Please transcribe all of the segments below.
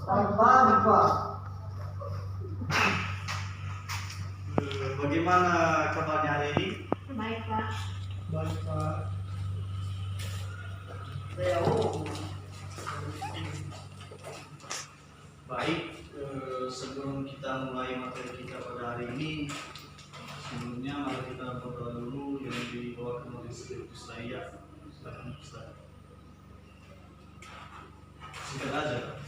Pak. Bagaimana kabarnya hari ini? Baik, Pak. Baik, Pak. Baik, sebelum kita mulai materi kita pada hari ini, sebelumnya mari kita berdoa dulu yang dibawakan oleh Spiritus Layak. Silakan Ustaz. Singkat aja.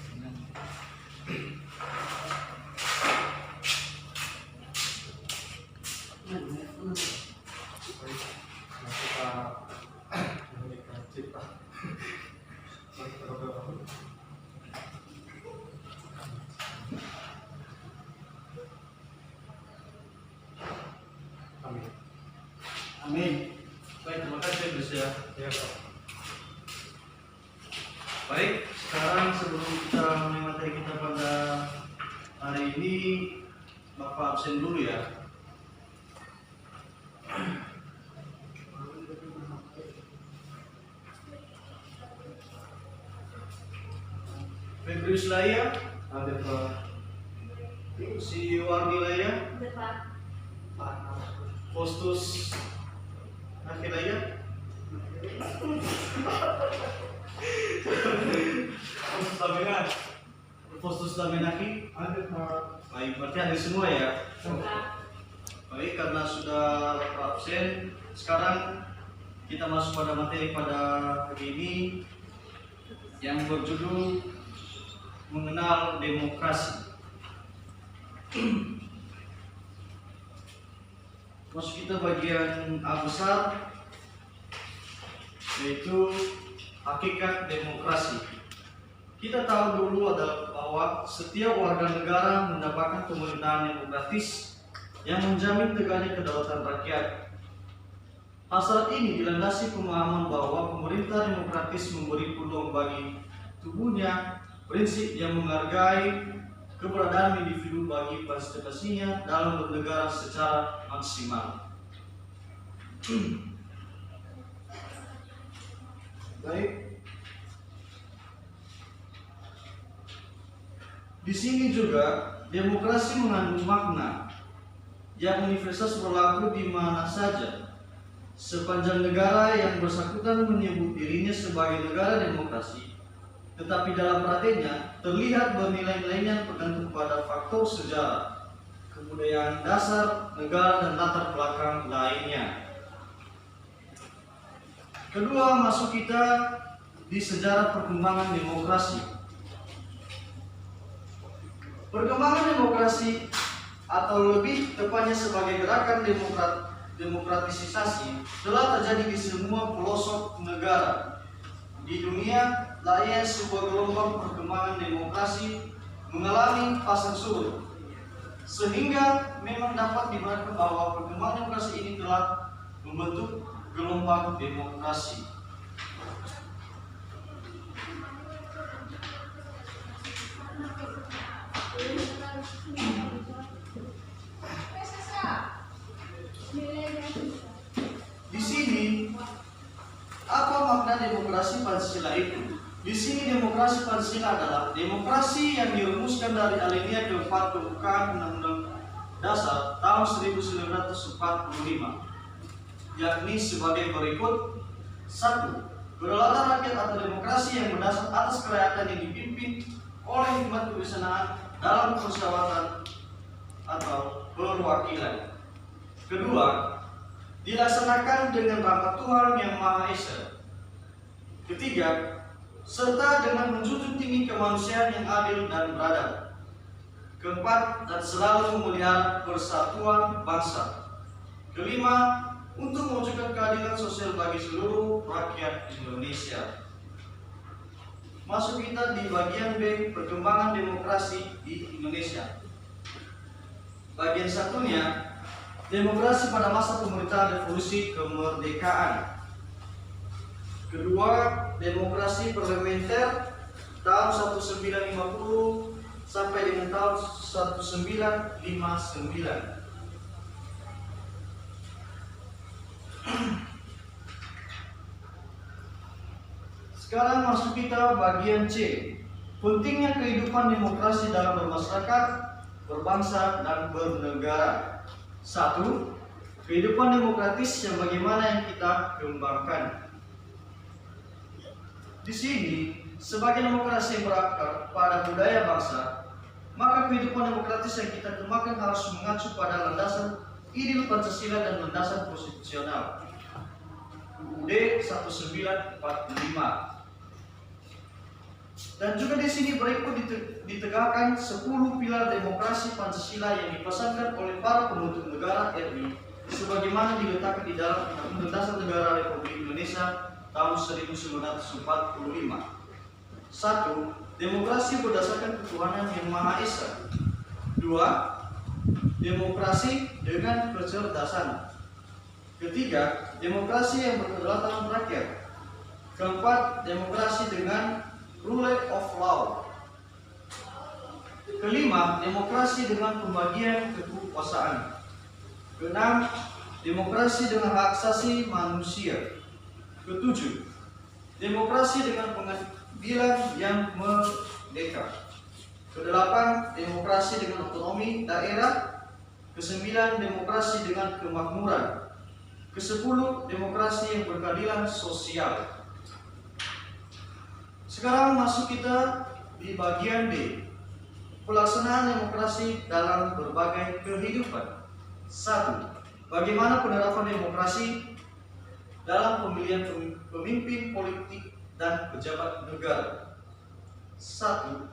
Amin. Baik, terima kasih Gus ya. Ya, Pak. Baik, sekarang sebelum kita mulai materi kita pada hari ini, Bapak absen dulu ya. Febrius Laya, Ada, Pak. si Wardi Laya, Ada, Pak. Faustus Akhilaya, Faustus Damenaki. Ada, Pak. Baik, berarti ada semua ya. Pak. Baik, karena sudah absen, sekarang kita masuk pada materi pada hari ini yang berjudul mengenal demokrasi. Masuk kita bagian A besar, yaitu hakikat demokrasi. Kita tahu dulu adalah bahwa setiap warga negara mendapatkan pemerintahan demokratis yang menjamin tegaknya kedaulatan rakyat. Hasrat ini dilandasi pemahaman bahwa pemerintah demokratis memberi peluang bagi tubuhnya prinsip yang menghargai keberadaan individu bagi partisipasinya dalam bernegara secara maksimal. Baik. Di sini juga demokrasi mengandung makna yang universal berlaku di mana saja sepanjang negara yang bersangkutan menyebut dirinya sebagai negara demokrasi, tetapi dalam prakteknya terlihat bernilai-nilainya bergantung pada faktor sejarah, kebudayaan dasar negara dan latar belakang lainnya. Kedua, masuk kita di sejarah perkembangan demokrasi. Perkembangan demokrasi atau lebih tepatnya sebagai gerakan demokratisasi telah terjadi di semua pelosok negara di dunia. Layaknya sebuah gelombang perkembangan demokrasi mengalami pasang surut, sehingga memang dapat dibenarkan bahwa perkembangan demokrasi ini telah membentuk gelombang demokrasi. Di sini apa makna demokrasi Pancasila itu? Di sini demokrasi Pancasila adalah demokrasi yang dirumuskan dari alinea keempat pembukaan Undang-Undang Dasar tahun 1945, yakni sebagai berikut. 1. Kedaulatan rakyat atau demokrasi yang berdasar atas kerakyatan yang dipimpin oleh hikmat kebijaksanaan dalam permusyawaratan atau perwakilan. Kedua, dilaksanakan dengan rahmat Tuhan yang Maha Esa. Ketiga, serta dengan menjunjung tinggi kemanusiaan yang adil dan beradab. Keempat, dan selalu memelihara persatuan bangsa. Kelima, untuk mewujudkan keadilan sosial bagi seluruh rakyat Indonesia. Masuk kita di bagian B, perkembangan demokrasi di Indonesia. Bagian satunya, demokrasi pada masa pemerintahan revolusi kemerdekaan. Kedua, demokrasi parlementer tahun 1950 sampai dengan tahun 1959. Sekarang masuk kita bagian C, Pentingnya kehidupan demokrasi dalam bermasyarakat, berbangsa, dan bernegara. 1. Kehidupan demokratis yang bagaimana yang kita kembangkan. Di sini, sebagai demokrasi yang berakar pada budaya bangsa, maka kehidupan demokratis yang kita kembangkan harus mengacu pada landasan ideal Pancasila dan landasan konstitusional. UUD 1945. Dan juga di sini berikut ditegakkan 10 pilar demokrasi Pancasila yang dipesankan oleh para pembentuk negara RI sebagaimana diletakkan di dalam Undang-Undang Dasar Negara Republik Indonesia tahun 1945. 1. Demokrasi berdasarkan ketuhanan yang Maha Esa. 2. Demokrasi dengan kecerdasan. Ketiga, demokrasi yang berkedaulatan rakyat. Keempat, demokrasi dengan rule of law. Kelima, demokrasi dengan pembagian kekuasaan. Keenam, demokrasi dengan hak asasi manusia. Ketujuh, demokrasi dengan pengadilan yang merdeka. Kedelapan, demokrasi dengan otonomi daerah. Kesembilan, demokrasi dengan kemakmuran. Kesepuluh, demokrasi yang berkeadilan sosial. Sekarang masuk kita di bagian D. Pelaksanaan demokrasi dalam berbagai kehidupan. 1. Bagaimana penerapan demokrasi dalam pemilihan pemimpin politik dan pejabat negara. 1.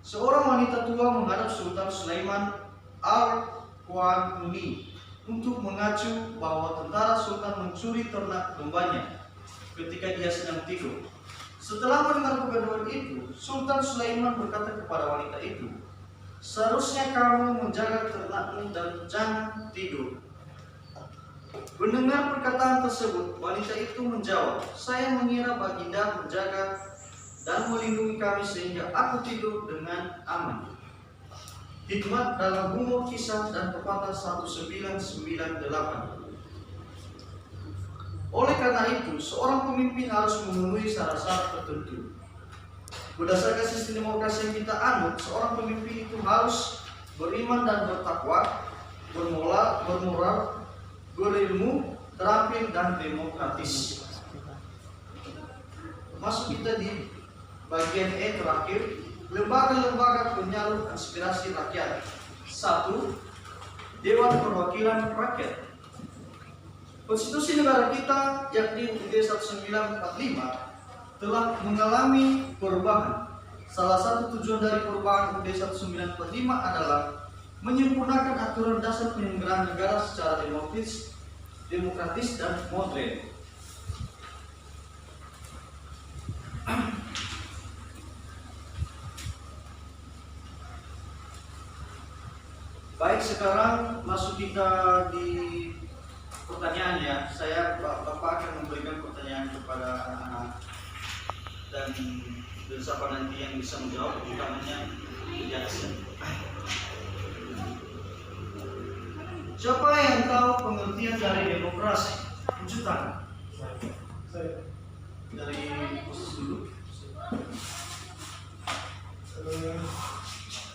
Seorang wanita tua menghadap Sultan Sulaiman Al-Qanuni untuk mengacu bahwa tentara Sultan mencuri ternak dombanya ketika dia sedang tidur. Setelah mendengar kegaduhan itu, Sultan Sulaiman berkata kepada wanita itu, "Seharusnya kamu menjaga ternakmu dan jangan tidur." Mendengar perkataan tersebut, wanita itu menjawab, "Saya mengira Baginda menjaga dan melindungi kami sehingga aku tidur dengan aman." Hikmat dalam Humor Kisah dan Pepatah 1998. Oleh karena itu, seorang pemimpin harus memenuhi syarat-syarat tertentu. Berdasarkan sistem demokrasi yang kita anut, seorang pemimpin itu harus beriman dan bertakwa, bermoral, berilmu, terampil, dan demokratis. Masuk kita di bagian E terakhir, lembaga-lembaga penyalur aspirasi rakyat. 1. Dewan Perwakilan Rakyat. Konstitusi negara kita, yakni UUD 1945, telah mengalami perubahan. Salah satu tujuan dari perubahan UUD 1945 adalah menyempurnakan aturan dasar penyelenggaraan negara secara demokratis dan modern. Baik, sekarang masuk kita di pertanyaan ya. Bapak akan memberikan pertanyaan kepada anak-anak dan siapa nanti yang bisa menjawab, utamanya Jackson. Siapa yang tahu pengertian dari demokrasi? Tunjuk tangan. Saya. Dari posisi dulu.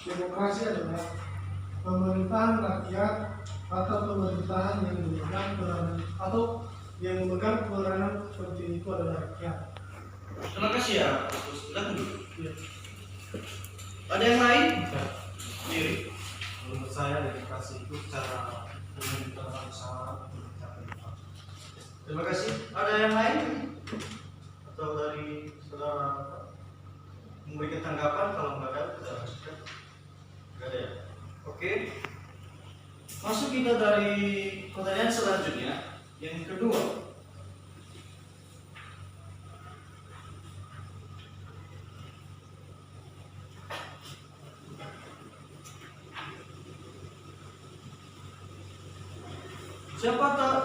Demokrasi adalah pemerintahan rakyat atau pemerintahan yang memegang peranan penting itu adalah rakyat. Terima kasih ya. Silakan dulu. Ya. Ada yang lain? Diri. Menurut saya demokrasi itu cara pemerintahan usaha untuk mencapai demokrasi. Terima kasih. Ada yang lain? Atau dari saudara memberikan tanggapan? Kalau nggak ada, kita lanjutkan. Nggak ada ya? Oke. Masuk kita dari pertanyaan selanjutnya. Yang kedua.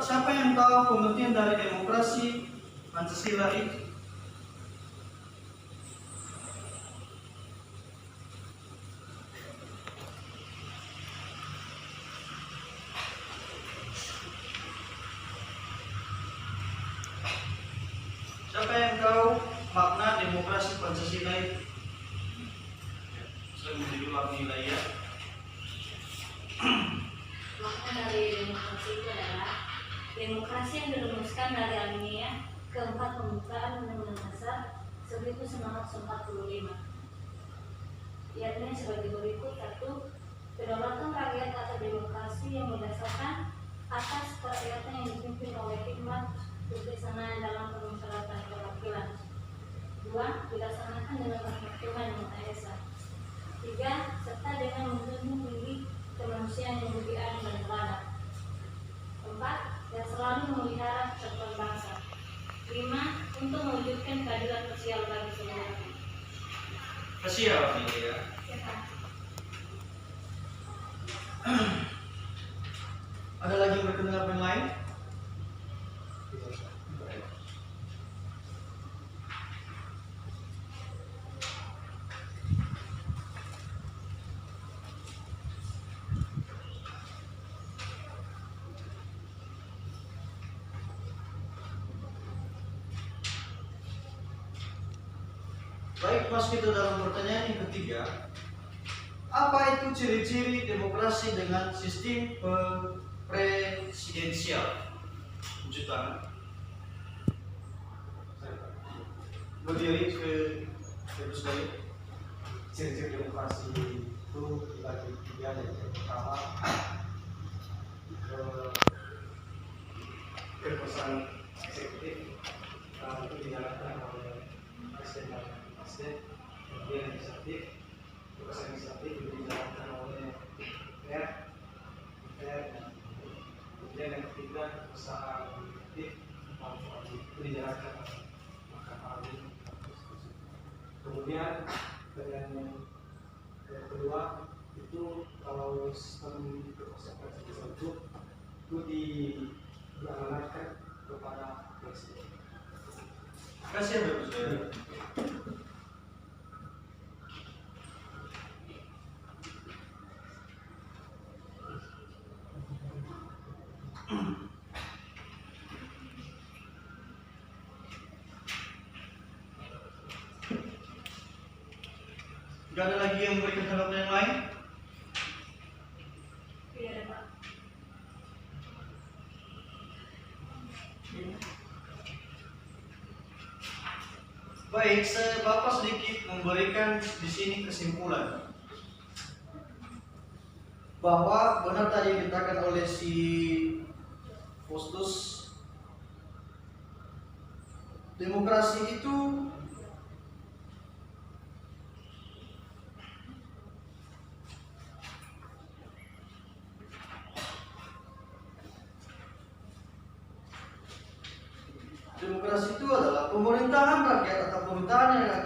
Siapa yang tahu pengertian dari demokrasi Pancasila itu? Siapa yang tahu makna demokrasi Pancasila itu? sudah menjual wilayah. Makna dari demokrasi itu adalah demokrasi yang dirumuskan dari alinea keempat pembukaan Undang-Undang Dasar 1945, yakni sebagai berikut: 1. Kedaulatan rakyat atau demokrasi yang berdasarkan atas kerakyatan yang dipimpin oleh hikmat kebijaksanaan dalam permusyawaratan perwakilan. 2. Dilaksanakan dengan rahmat Tuhan yang Maha Esa. 3. Serta dengan menjunjung tinggi kemanusiaan yang mulia dan beradab. 4. Dan selalu memelihara persatuan bangsa. 5. Untuk mewujudkan keadilan sosial bagi semua orang. Kasih ya Pak ini ya. Ada lagi yang berkenaan apa yang lain? Baik, mas kita dalam pertanyaan yang ketiga, apa itu ciri-ciri demokrasi dengan sistem presidensial? Wujud tangan. Berdiri ke terus lagi. Ciri-ciri demokrasi itu dibagi tiga. Yang pertama, kekuasaan eksekutif itu dijalankan oleh presiden dan wakil kemudian legislatif, kekuasaan legislatif itu dijalankan oleh DPR, dan kemudian yang ketiga kekuasaan eksekutif itu dijalankan oleh Mahkamah Agung. Kemudian dengan yang kedua itu kalau sistem kekuasaan presidensial itu diamanatkan kepada presiden. Kasih ya Bapak Saudara. Tidak ada lagi yang memberikan tanggapan yang lain? Tidak ada, Pak. Baik, Bapak sedikit memberikan di sini kesimpulan bahwa benar tadi yang dikatakan oleh si Faustus, demokrasi itu adalah pemerintahan rakyat atau pemerintahan yang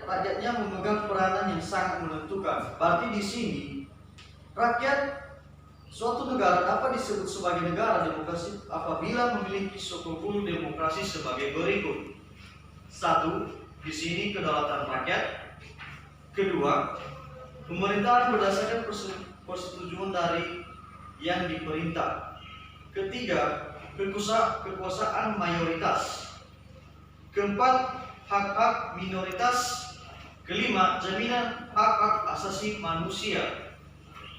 rakyatnya memegang peranan yang sangat menentukan. Berarti di sini rakyat suatu negara dapat disebut sebagai negara demokrasi apabila memiliki struktur demokrasi sebagai berikut. 1. Di sini kedaulatan rakyat. 2. Pemerintahan berdasarkan persetujuan dari yang diperintah. 3. Kekuasaan mayoritas. 4. Hak-hak minoritas. 5. Jaminan hak-hak asasi manusia.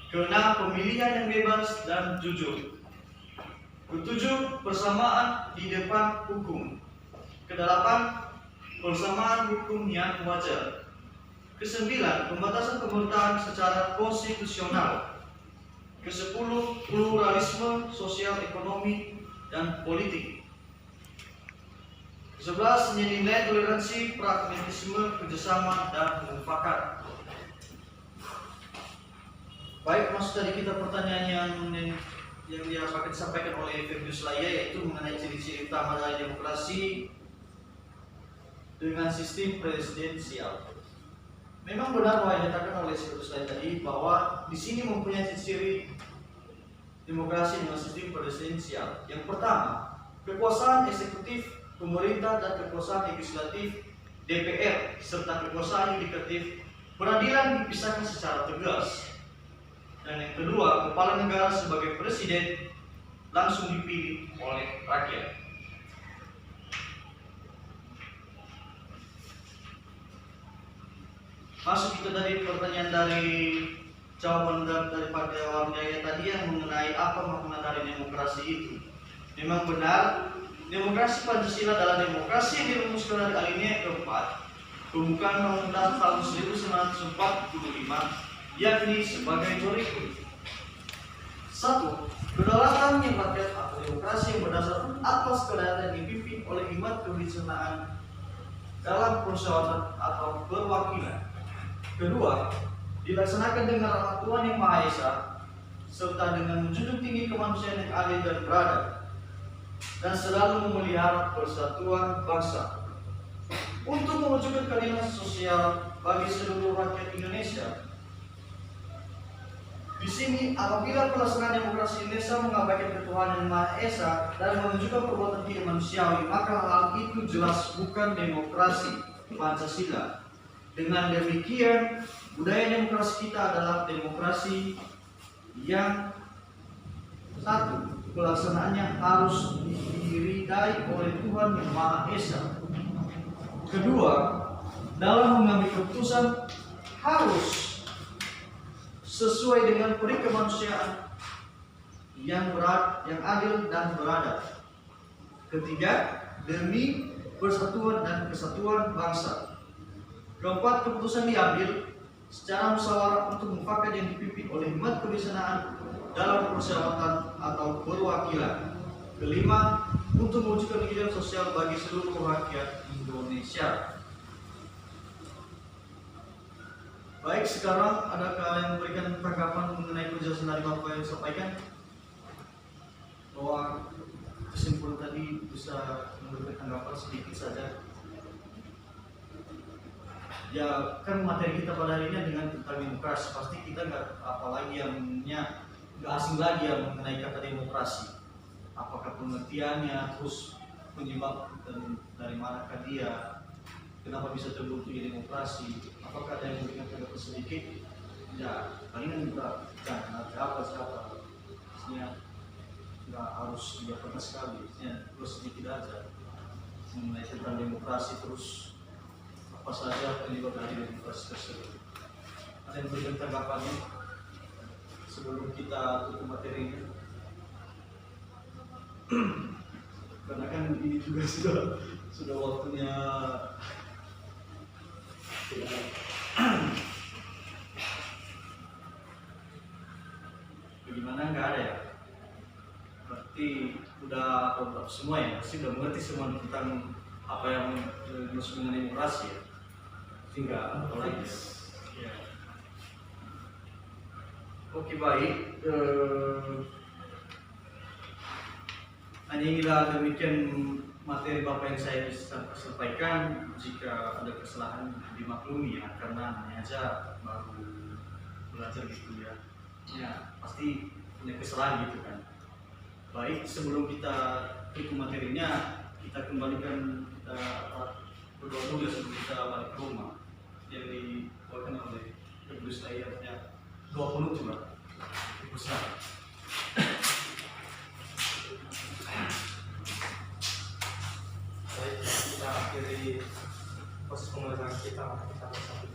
6. Pemilihan yang bebas dan jujur. 7. Persamaan di depan hukum. 8. Persamaan hukum yang wajar. 9. Pembatasan pemerintahan secara konstitusional. 10. Pluralisme sosial, ekonomi, dan politik. 11. Nilai toleransi, pragmatisme, kerjasama, dan mufakat. Baik, maksud tadi kita pertanyaan yang disampaikan oleh Ferdius Laya, yaitu mengenai ciri-ciri utama dari demokrasi dengan sistem presidensial. Memang benar bahwa yang dikatakan oleh Ferdius Laya tadi bahwa di sini mempunyai ciri demokrasi dengan sistem presidensial. Yang pertama, kekuasaan eksekutif pemerintah dan kekuasaan legislatif DPR serta kekuasaan yudikatif peradilan dipisahkan secara tegas. Dan yang kedua, kepala negara sebagai presiden langsung dipilih oleh rakyat. masuk kita dari pertanyaan dari jawaban daripada Orang Jaya tadi yang mengenai apa makna dari demokrasi itu. Memang benar, demokrasi Pancasila adalah demokrasi yang dirumuskan dari alinea keempat pembukaan Undang-Undang tahun 1945, yakni sebagai berikut. 1. Kedaulatan yang rakyat atau demokrasi yang berdasarkan atas kedaulatan yang dipimpin oleh hikmat kebijaksanaan dalam permusyawaratan atau perwakilan. Kedua, dilaksanakan dengan rahmat Tuhan Yang Maha Esa serta dengan menjunjung tinggi kemanusiaan yang adil dan beradab dan selalu memelihara persatuan bangsa untuk mewujudkan keadilan sosial bagi seluruh rakyat Indonesia. Di sini, apabila pelaksanaan demokrasi Indonesia mengabaikan ketuhanan Yang Maha Esa dan menunjukkan perbuatan tidak manusiawi, maka hal itu jelas bukan demokrasi Pancasila. Dengan demikian, budaya demokrasi kita adalah demokrasi yang satu, pelaksanaannya harus diridai oleh Tuhan Yang Maha Esa. Kedua, dalam mengambil keputusan harus sesuai dengan peri kemanusiaan yang adil dan beradab. Ketiga, demi persatuan dan kesatuan bangsa. Keempat, keputusan diambil secara musyawarah untuk mufakat yang dipimpin oleh hikmat kebijaksanaan dalam permusyawaratan atau perwakilan. Kelima, untuk mewujudkan keadilan sosial bagi seluruh rakyat Indonesia. Baik, sekarang adakah yang memberikan tanggapan mengenai penjelasan dari Bapak yang disampaikan? Bahwa kesimpulan tadi bisa memberikan tanggapan sedikit saja. Ya, kan materi kita pada hari ini dengan tentang demokrasi, pasti kita nggak apalagi nggak asing lagi yang mengenai kata demokrasi. Apakah pengertiannya, terus penyebab dari manakah dia, kenapa bisa terbentuknya demokrasi? Apakah ada yang memberikan tanggapan sedikit? Ya, palingan juga jangan ada siapa. Maksudnya nggak harus diapakan sekali. Terus sedikit aja mengenai tentang demokrasi, terus apa saja penyebab dari demokrasi tersebut. Ada yang memberikan tanggapannya sebelum kita tutup materinya? Karena kan ini juga sudah waktunya. Bagaimana, nggak ada ya? Berarti udah semua ya, pasti udah mengerti semua tentang apa yang dimaksud dengan demokrasi ya. Tinggal apa lagi ya? Oke, baik. Hanya inilah demikian materi Bapak yang saya bisa sampaikan. Jika ada kesalahan dimaklumi ya, karena hanya aja baru belajar gitu ya. Ya, pasti punya kesalahan gitu kan. Baik, sebelum kita tutup materinya, kita kembalikan berdoa dulu sebelum kita balik ke rumah. Yang dibawakan oleh Ibu saya artinya 20 juga. Ibu saya. Baik, kita akhiri proses pembelajaran kita bersama.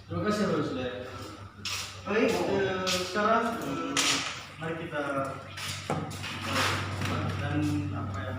Terima kasih Bapak Sule. Baik, sekarang mari kita dan apa ya?